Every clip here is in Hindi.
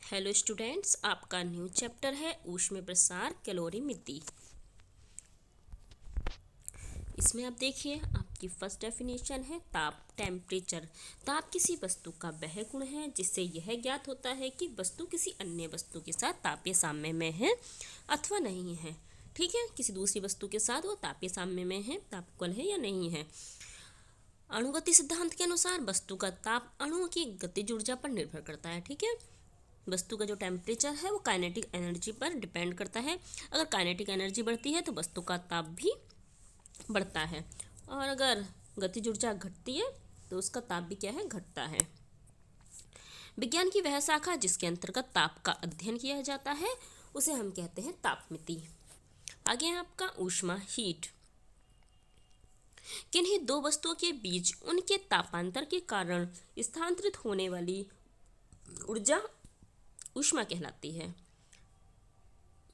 हेलो स्टूडेंट्स, आपका न्यू चैप्टर है ऊष्मीय प्रसार कैलोरीमिति। इसमें आप देखिए, आपकी फर्स्ट डेफिनेशन है ताप, टेम्परेचर। ताप किसी वस्तु का वह गुण है जिससे यह ज्ञात होता है कि वस्तु किसी अन्य वस्तु के साथ तापीय साम्य में है अथवा नहीं है। ठीक है, किसी दूसरी वस्तु के साथ वो तापीय साम्य में है, तापकल है या नहीं है। अणुगति सिद्धांत के अनुसार वस्तु का ताप अणुओं की गतिज ऊर्जा पर निर्भर करता है। ठीक है, वस्तु का जो टेम्परेचर है वो काइनेटिक एनर्जी पर डिपेंड करता है। अगर काइनेटिक एनर्जी बढ़ती है तो वस्तु का ताप भी बढ़ता है, और अगर गतिज ऊर्जा घटती है तो उसका ताप भी क्या है, घटता है। विज्ञान की वह शाखा जिसके अंतर्गत ताप का अध्ययन किया जाता है उसे हम कहते हैं तापमिति। आगे है आपका ऊष्मा, हीट। किन्हीं दो वस्तुओं के बीच उनके तापांतर के कारण स्थानांतरित होने वाली ऊर्जा ऊष्मा कहलाती है।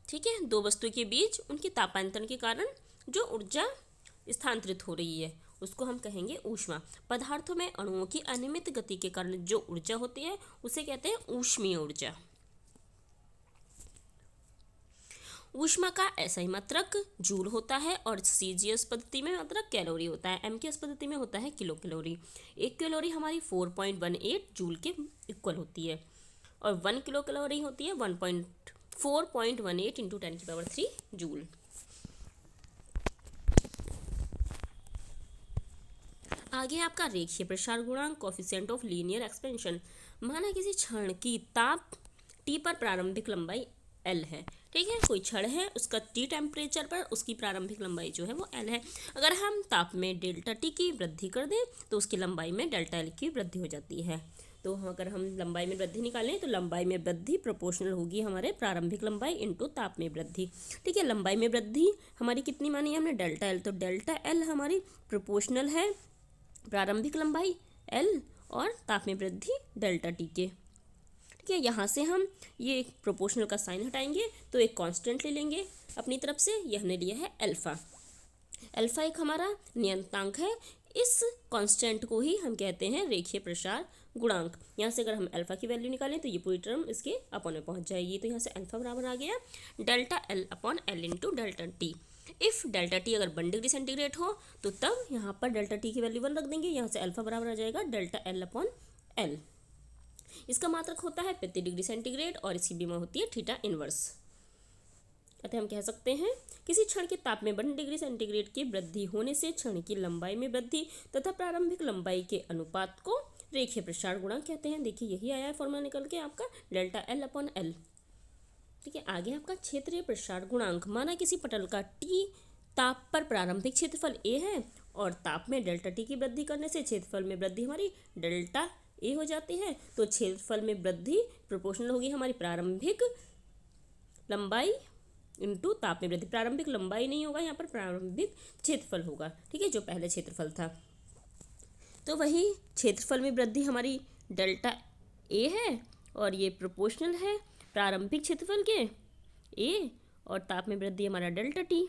ठीक है, दो वस्तुओं के बीच उनके तापांतरण के कारण जो ऊर्जा स्थानांतरित हो रही है उसको हम कहेंगे ऊष्मा। पदार्थों में अणुओं की अनियमित गति के कारण जो ऊर्जा होती है उसे कहते हैं ऊष्मीय ऊर्जा। ऊष्मा का एसआई मात्रक जूल होता है और सीजीएस पद्धति में मात्रक कैलोरी होता है। एमकेएस पद्धति में होता है किलो कैलोरी। एक कैलोरी हमारी 4.18 जूल के इक्वल होती है, और 1 किलो कैलोरी होती है 4.18 इंटू 10⁻³ जूल। आगे आपका रेखीय प्रसार गुणांक, कोफिशिएंट ऑफ लीनियर एक्सपेंशन। माना किसी क्षण की ताप टी पर प्रारंभिक लंबाई एल है। ठीक है, कोई क्षण है, उसका टी टेम्परेचर पर उसकी प्रारंभिक लंबाई जो है वो एल है। अगर हम ताप में डेल्टा टी की वृद्धि कर दें तो उसकी लंबाई में डेल्टा एल की वृद्धि हो जाती है। तो अगर हम लंबाई में वृद्धि निकालें तो लंबाई में वृद्धि प्रोपोर्शनल होगी हमारे प्रारंभिक लंबाई इंटू ताप में वृद्धि। ठीक है, लंबाई में वृद्धि हमारी कितनी मानी है हमने, डेल्टा एल। तो डेल्टा एल हमारी प्रोपोर्शनल है प्रारंभिक लंबाई एल और ताप में वृद्धि डेल्टा टी के। ठीक है, यहाँ से हम ये प्रोपोर्शनल का साइन हटाएंगे तो एक कांस्टेंट ले लेंगे अपनी तरफ से। ये हमने लिया है अल्फा। अल्फा एक हमारा नियतांक है। इस कांस्टेंट को ही हम कहते हैं रेखीय प्रसार गुणांक। यहाँ से अगर हम अल्फा की वैल्यू निकालें तो ये पूरी टर्म इसके अपॉन में पहुँच जाएगी। तो यहाँ से अल्फा बराबर आ गया delta L upon L into delta T. If delta T अगर 1 डिग्री सेंटीग्रेड हो तो तब यहाँ पर डेल्टा टी की वैल्यू 1 रख देंगे। यहाँ से अल्फा बराबर आ जाएगा डेल्टा एल अपॉन एल। इसका मात्रक होता है प्रति डिग्री सेंटीग्रेड और इसकी बीमा होती है थीटा इनवर्स। अतः हम कह सकते हैं किसी क्षण के ताप में 1 डिग्री सेंटीग्रेड की वृद्धि होने से क्षण की लंबाई में वृद्धि तथा प्रारंभिक लंबाई के अनुपात को रेखीय प्रसार गुणांक कहते हैं। देखिए यही आया है फॉर्मूला निकल के आपका डेल्टा एल अपॉन एल। ठीक है, आगे आपका क्षेत्रीय प्रसार गुणांक। माना किसी पटल का टी ताप पर प्रारंभिक क्षेत्रफल ए है और ताप में डेल्टा टी की वृद्धि करने से क्षेत्रफल में वृद्धि हमारी डेल्टा ए हो जाती है। तो क्षेत्रफल में वृद्धि प्रोपोर्शनल होगी हमारी प्रारंभिक लंबाई इंटू ताप में वृद्धि। प्रारंभिक लंबाई नहीं होगा यहाँ पर, प्रारंभिक क्षेत्रफल होगा। ठीक है, जो पहले क्षेत्रफल था। तो वही क्षेत्रफल में वृद्धि हमारी डेल्टा ए है और ये प्रोपोर्शनल है प्रारंभिक क्षेत्रफल के ए और ताप में वृद्धि हमारा डेल्टा टी।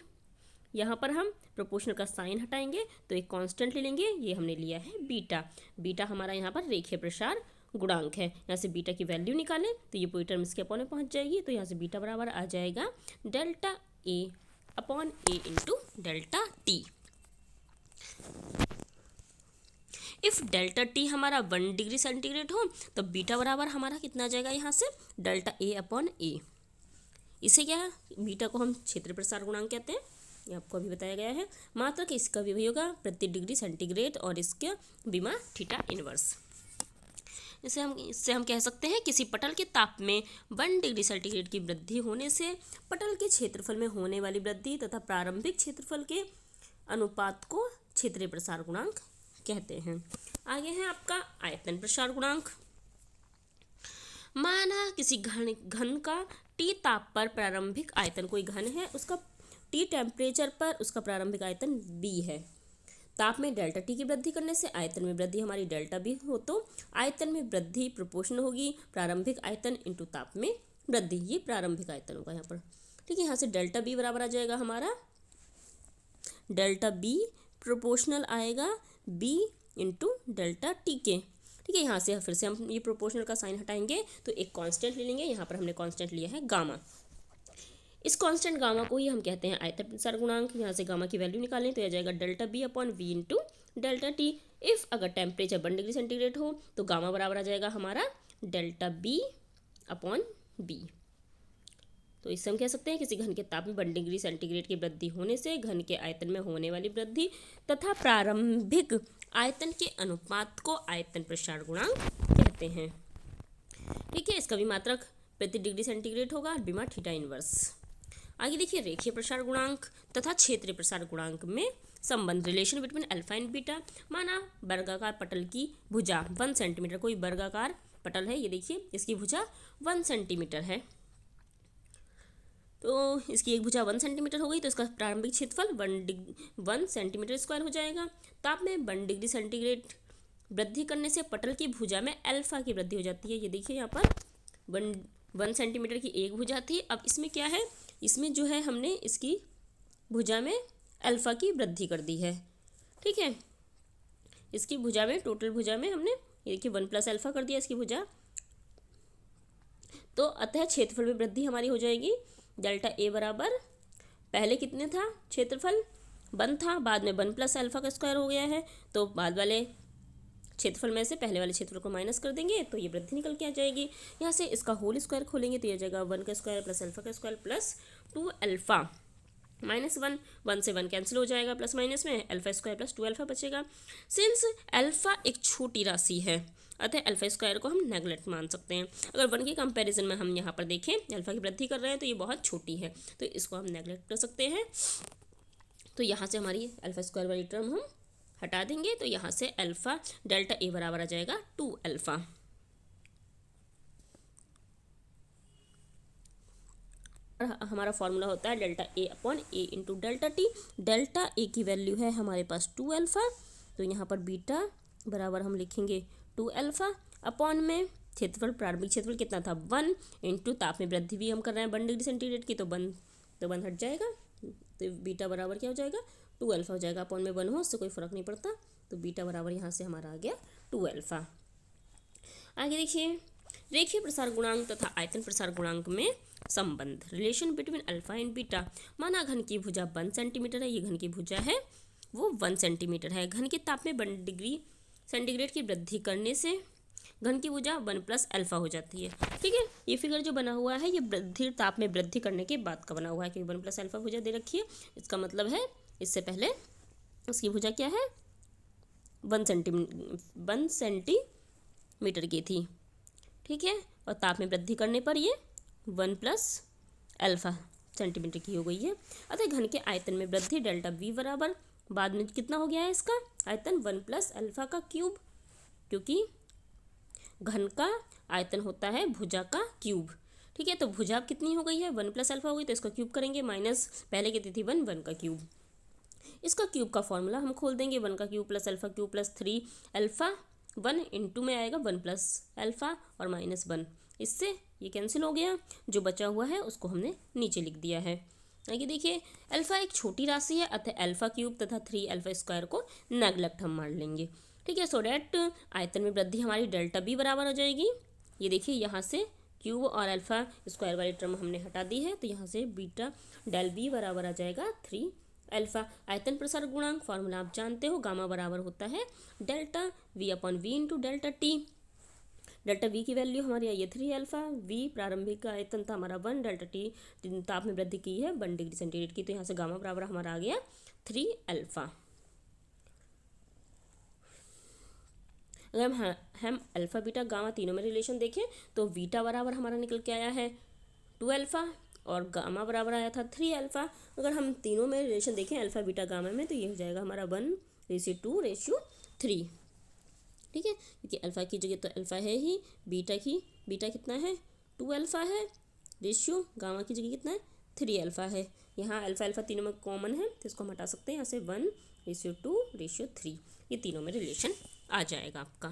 यहाँ पर हम प्रोपोर्शनल का साइन हटाएंगे तो एक कांस्टेंट ले लेंगे। ये हमने लिया है बीटा। बीटा हमारा यहाँ पर रेखीय प्रसार गुणांक है। यहाँ से बीटा की वैल्यू निकालें तो ये पूरी टर्म इसके अपॉन में पहुँच जाएगी। तो यहाँ से बीटा बराबर आ जाएगा delta A upon A into delta T. If delta T हमारा 1 डिग्री सेंटीग्रेड हो तो बीटा बराबर हमारा कितना आ जाएगा, यहाँ से डेल्टा ए अपॉन ए। इसे क्या है, बीटा को हम क्षेत्रीय प्रसार गुणांक कहते हैं, ये आपको अभी बताया गया है। मात्रक इसका भी होगा प्रति डिग्री सेंटीग्रेड और इसका बीमा थीटा इनवर्स। इससे हम कह सकते हैं किसी पटल के ताप में 1 डिग्री सेंटीग्रेड की वृद्धि होने से पटल के क्षेत्रफल में होने वाली वृद्धि तथा प्रारंभिक क्षेत्रफल के अनुपात को क्षेत्रीय प्रसार गुणांक कहते हैं। आगे है आपका आयतन प्रसार गुणांक। माना किसी घन का टी ताप पर प्रारंभिक आयतन, कोई घन है उसका टी टेम्परेचर पर उसका प्रारंभिक आयतन बी है। ताप में डेल्टा टी की वृद्धि करने से आयतन में वृद्धि हमारी डेल्टा बी हो तो आयतन में वृद्धि प्रोपोर्शनल होगी प्रारंभिक आयतन इंटू ताप में वृद्धि। ये प्रारंभिक आयतन होगा यहाँ पर। ठीक है, यहाँ से डेल्टा बी बराबर आ जाएगा हमारा डेल्टा बी प्रोपोर्शनल आएगा बी इंटू डेल्टा टी के। ठीक है, यहाँ से फिर से हम ये प्रोपोर्शनल का साइन हटाएंगे तो एक कांस्टेंट ले लेंगे। यहाँ पर हमने कांस्टेंट लिया है गामा। इस कांस्टेंट गामा को ही हम कहते हैं आयतन प्रसार गुणांक। यहाँ से गामा की वैल्यू निकालें तो यह जाएगा delta B upon V into delta T. If अगर टेम्परेचर 1 डिग्री सेंटीग्रेड हो तो गामा बराबर आ जाएगा हमारा डेल्टा बी अपॉन बी। तो इससे हम कह सकते हैं किसी घन के ताप में 1 डिग्री सेंटीग्रेड की वृद्धि होने से घन के आयतन में होने वाली वृद्धि तथा प्रारंभिक आयतन के अनुपात को आयतन प्रसार गुणांक कहते हैं। ठीक है, इसका भी मात्रक प्रति डिग्री सेंटीग्रेड होगा, बीमा थीटा इनवर्स। आगे देखिए रेखीय प्रसार गुणांक तथा क्षेत्रीय प्रसार गुणांक में संबंध, relation between alpha and beta. माना वर्गाकार पटल की भुजा 1 सेंटीमीटर, कोई वर्गाकार पटल है, ये देखिए इसकी भुजा 1 सेंटीमीटर है, तो इसकी एक भुजा 1 सेंटीमीटर हो गई तो इसका प्रारंभिक क्षेत्रफल 1 सेंटीमीटर स्क्वायर हो जाएगा। ताप में 1 डिग्री सेंटीग्रेड वृद्धि करने से पटल की भुजा में अल्फा की वृद्धि हो जाती है। ये देखिए यहाँ पर 1 सेंटीमीटर की एक भुजा थी, अब इसमें क्या है, इसमें जो है हमने इसकी भुजा में अल्फा की वृद्धि कर दी है। ठीक है, इसकी भुजा में, टोटल भुजा में हमने ये देखिए 1 प्लस अल्फा कर दिया इसकी भुजा, तो अतः क्षेत्रफल में वृद्धि हमारी हो जाएगी। डेल्टा ए बराबर पहले कितने था क्षेत्रफल 1 था, बाद में 1 प्लस अल्फा का स्क्वायर हो गया है, तो बाद वाले क्षेत्रफल में से पहले वाले क्षेत्रफल को माइनस कर देंगे तो ये वृद्धि निकल के आ जाएगी। यहाँ से इसका होल स्क्वायर खोलेंगे तो यह जाएगा 1 का स्क्वायर प्लस अल्फा का स्क्वायर प्लस 2 अल्फा माइनस 1 से 1 कैंसिल हो जाएगा, प्लस माइनस में अल्फा स्क्वायर प्लस 2 अल्फा बचेगा। सिंस अल्फा एक छोटी राशि है अतः अल्फा स्क्वायर को हम नेगलेक्ट मान सकते हैं। अगर 1 के कंपैरिजन में हम यहाँ पर देखें अल्फा की वृद्धि कर रहे हैं तो ये बहुत छोटी है, तो इसको हम नेगलेक्ट कर सकते हैं। तो यहाँ से हमारी अल्फा स्क्वायर वाली टर्म हम हटा देंगे, तो यहाँ से अल्फा डेल्टा ए बराबर आ जाएगा 2 अल्फा। हमारा फॉर्मूला होता है delta A upon A into delta T. Delta A की वैल्यू है हमारे पास 2 अल्फा, तो यहाँ पर बीटा बराबर हम लिखेंगे 2 अल्फा अपॉन में क्षेत्रफल, प्रारंभिक क्षेत्रफल कितना था 1 इंटू ताप में वृद्धि भी हम कर रहे हैं 1 डिग्री सेंटीग्रेड की, तो 1 हट जाएगा, तो बीटा बराबर क्या हो जाएगा 2 अल्फा हो जाएगा। अपॉन में 1 हो उससे कोई फर्क नहीं पड़ता, तो बीटा बराबर यहाँ से हमारा आ गया 2 अल्फा। आगे देखिए रेखीय प्रसार गुणांक तथा आयतन प्रसार गुणांक में संबंध, relation between alpha and beta. माना घन की भुजा 1 सेंटीमीटर है, ये घन की भुजा है वो 1 सेंटीमीटर है, घन के ताप में 1 डिग्री सेंटीग्रेड की वृद्धि करने से घन की भुजा 1 प्लस अल्फा हो जाती है। ठीक है, ये फिगर जो बना हुआ है ये वृद्धि ताप में वृद्धि करने के बाद का बना हुआ है, क्योंकि 1 प्लस अल्फा भुजा दे रखी है, इसका मतलब है इससे पहले उसकी भुजा क्या है 1 सेंटीमीटर की थी। ठीक है, और ताप में वृद्धि करने पर ये 1 प्लस अल्फा सेंटीमीटर की हो गई है। अतः घन के आयतन में वृद्धि डेल्टा वी बराबर बाद में कितना हो गया है इसका आयतन 1 प्लस अल्फा का क्यूब, क्योंकि घन का आयतन होता है भुजा का क्यूब। ठीक है, तो भुजा कितनी हो गई है 1 प्लस अल्फा हो गई, तो इसका क्यूब करेंगे, माइनस पहले कितनी थी 1 का क्यूब। इसका क्यूब का फॉर्मूला हम खोल देंगे, 1 का cube plus alpha cube plus 3 alpha 1 into में आएगा 1 प्लस अल्फा और माइनस 1, इससे ये कैंसिल हो गया, जो बचा हुआ है उसको हमने नीचे लिख दिया है। आगे देखिए अल्फा एक छोटी राशि है अतः अल्फा क्यूब तथा 3 अल्फा स्क्वायर को नेगलेक्ट हम मान लेंगे। ठीक है, सो डैट आयतन में वृद्धि हमारी डेल्टा बी बराबर हो जाएगी। ये देखिए यहाँ से क्यूब और अल्फा स्क्वायर वाली टर्म हमने हटा दी है, तो यहाँ से बीटा डेल बी बराबर आ जाएगा 3 अल्फा। आयतन प्रसार गुणांक फॉर्मूला आप जानते हो, गामा बराबर होता है delta V upon V into delta T. Delta V की वैल्यू हमारी आई है 3 अल्फा, वी प्रारंभिक का आयतन था हमारा 1, डेल्टा टी ताप में वृद्धि की है 1 डिग्री सेंटीग्रेड की, तो यहाँ से गामा बराबर हमारा आ गया 3 अल्फा। अगर हम अल्फा बीटा गामा तीनों में रिलेशन देखें तो बीटा बराबर हमारा निकल के आया है 2 अल्फा और गामा बराबर आया था 3 अल्फा। अगर हम तीनों में रिलेशन देखें अल्फा बीटा गामा में, तो ये हो जाएगा हमारा 1:2:3। ठीक है, क्योंकि अल्फा की जगह तो अल्फा है ही, बीटा कितना है 2 अल्फा है, रेशियो गामा की जगह कितना है 3 अल्फा है। यहाँ अल्फा तीनों में कॉमन है तो इसको हम हटा सकते हैं, यहाँ से 1:2:3, ये तीनों में रिलेशन आ जाएगा आपका।